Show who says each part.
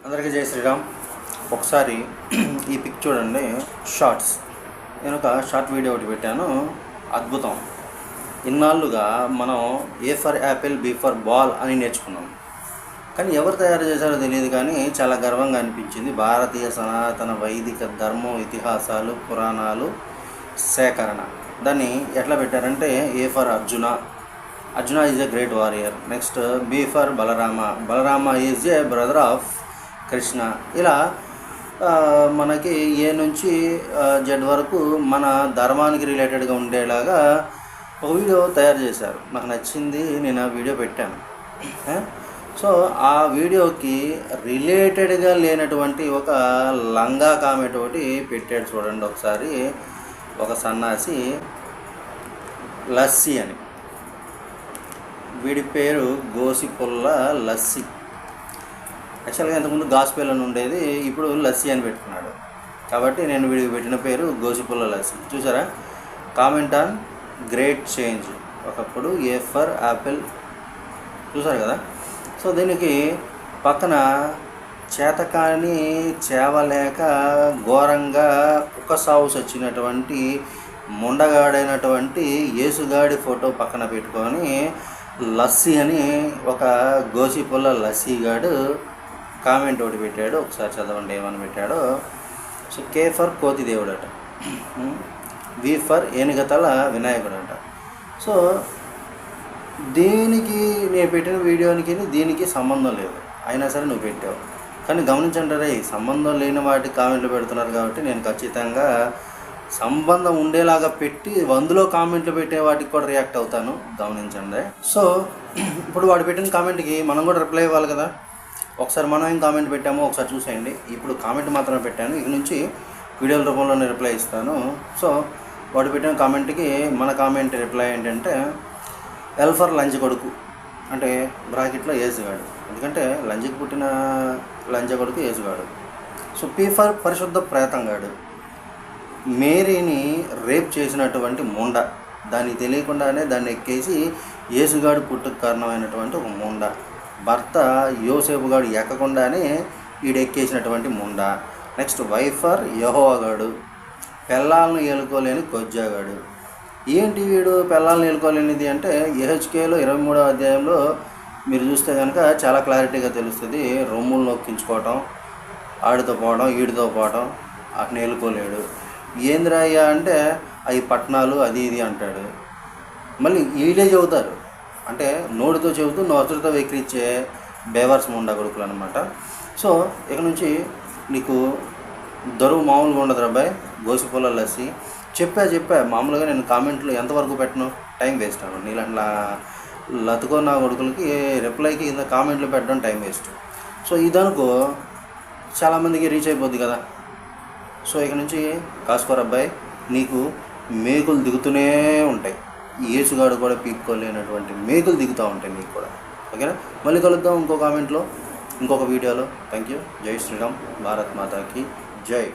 Speaker 1: అందరికీ జై శ్రీరామ్. ఒకసారి ఈ పిక్ చూడండి, షార్ట్స్. నేను ఒక షార్ట్ వీడియో ఒకటి పెట్టాను, అద్భుతం. ఇన్నాళ్ళుగా మనం A for apple, B for ball అని నేర్చుకున్నాం. కానీ ఎవరు తయారు చేశారో తెలియదు, కానీ చాలా గర్వంగా అనిపించింది. భారతీయ సనాతన వైదిక ధర్మం, ఇతిహాసాలు, పురాణాలు సేకరణ. దాన్ని ఎట్లా పెట్టారంటే, A for Arjuna, Arjuna is a great warrior. Next B for Balarama, Balarama is a brother of Krishna. ఇలా మనకి ఏ నుంచి జెడ్ వరకు మన ధర్మానికి రిలేటెడ్గా ఉండేలాగా ఒక వీడియో తయారు చేశారు. నాకు నచ్చింది, నేను ఆ వీడియో పెట్టాను. సో ఆ వీడియోకి రిలేటెడ్గా లేనటువంటి ఒక లంగా కామెంట్ ఒకటి పెట్టాడు. చూడండి ఒకసారి. ఒక సన్నాసి లస్సీ అని, వీడి పేరు గోసిపుల్ల లస్సీ. యాక్చువల్గా ఇంతకుముందు గాస్పెల్ అని ఉండేది, ఇప్పుడు లస్సీ అని పెట్టుకున్నాడు. కాబట్టి నేను వీడికి పెట్టిన పేరు గోసిపుల్ల లస్సీ. చూసారా? Comment on great change. ఒకప్పుడు ఏ ఫర్ యాపిల్, చూసారు కదా? సో దీనికి పక్కన చేతకాని చేవలేక ఘోరంగా కుక్క సావుస్ వచ్చినటువంటి ముండగాడైనటువంటి యేసుగాడి ఫోటో పక్కన పెట్టుకొని లస్సీ అని ఒక గోసిపుల్ల లస్సీగాడు కామెంట్ ఒకటి పెట్టాడు. ఒకసారి చదవండి ఏమని పెట్టాడో. సో కే ఫర్ కోతిదేవుడు అట, వి ఫర్ ఏనుగతల వినాయకుడు అట. సో దీనికి నేను పెట్టిన వీడియోనికి దీనికి సంబంధం లేదు, అయినా సరే నువ్వు పెట్టావు. కానీ గమనించండి, సంబంధం లేని వాటికి కామెంట్లు పెడుతున్నారు కాబట్టి నేను ఖచ్చితంగా సంబంధం ఉండేలాగా పెట్టి 100లో కామెంట్లు పెట్టే వాటికి కూడా రియాక్ట్ అవుతాను. గమనించండి. సో ఇప్పుడు వాడు పెట్టిన కామెంట్కి మనం కూడా రిప్లై ఇవ్వాలి కదా. ఒకసారి మనం ఏం కామెంట్ పెట్టామో ఒకసారి చూసేయండి. ఇప్పుడు కామెంట్ మాత్రమే పెట్టాను, ఇక నుంచి వీడియోల రూపంలోనే రిప్లై ఇస్తాను. సో వాడు పెట్టిన కామెంట్కి మన కామెంట్ రిప్లై ఏంటంటే, ఎల్ ఫర్ లంచ్ కొడుకు, అంటే బ్రాకెట్లో ఏసుగాడు, ఎందుకంటే లంచ్కి పుట్టిన లంచ కొడుకు ఏసుగాడు. సో పి ఫర్ పరిశుద్ధ ప్రేతంగాడు, మేరీని రేప్ చేసినటువంటి ముండ, దాన్ని తెలియకుండానే దాన్ని ఎక్కేసి యేసుగాడు పుట్టుకు కారణమైనటువంటి ఒక ముండ. భర్త యోసేపుగాడు ఎక్కకుండానే ఈడెక్కేసినటువంటి ముండ. నెక్స్ట్ వై ఫర్ యెహోవాగాడు, పెళ్ళాలను ఏలుకోలేని కొజ్జాగాడు. ఏంటి వీడు పెళ్ళాలను ఏలుకోలేనిది అంటే, యెహెజ్కేలు 23వ అధ్యాయంలో మీరు చూస్తే కనుక చాలా క్లారిటీగా తెలుస్తుంది. రొమ్ములు నొక్కించుకోవటం, ఆడితో పోవడం, ఈడితో పోవటం, అట్లా ఏలుకోలేడు. ఏంద్రయ్యా అంటే అవి పట్టణాలు అది ఇది అంటాడు. మళ్ళీ ఈడే చెబుతారు, అంటే నోటితో చెబుతూ నోటితో వెక్కిరించే బేవర్స్ ముండా కొడుకులు అనమాట. సో ఇక నుంచి నీకు దొరువు మామూలుగా ఉండదు అబ్బాయి. గోసిపుల్ల లస్సీ చెప్పా మామూలుగా నేను కామెంట్లు ఎంతవరకు పెట్టను, టైం వేస్ట్ అవ్వను. నీళ్ళ లతుకో నా కొడుకులకి రిప్లైకి కింద కామెంట్లు పెట్టడం టైం వేస్ట్. సో ఇదనుకో చాలామందికి రీచ్ అయిపోద్ది కదా. సో ఇక నుంచి కాసుకోరు అబ్బాయి, నీకు మేకులు దిగుతూనే ఉంటాయి. యేసుగాడు కూడా పీక్కోలేనటువంటి మేకులు దిగుతూ ఉంటాయి నీకు కూడా. ఓకేనా? మళ్ళీ కలుద్దాం ఇంకో కామెంట్లో, ఇంకొక వీడియోలో. Thank you. జై శ్రీరామ్. భారత్ మాతాకి జై.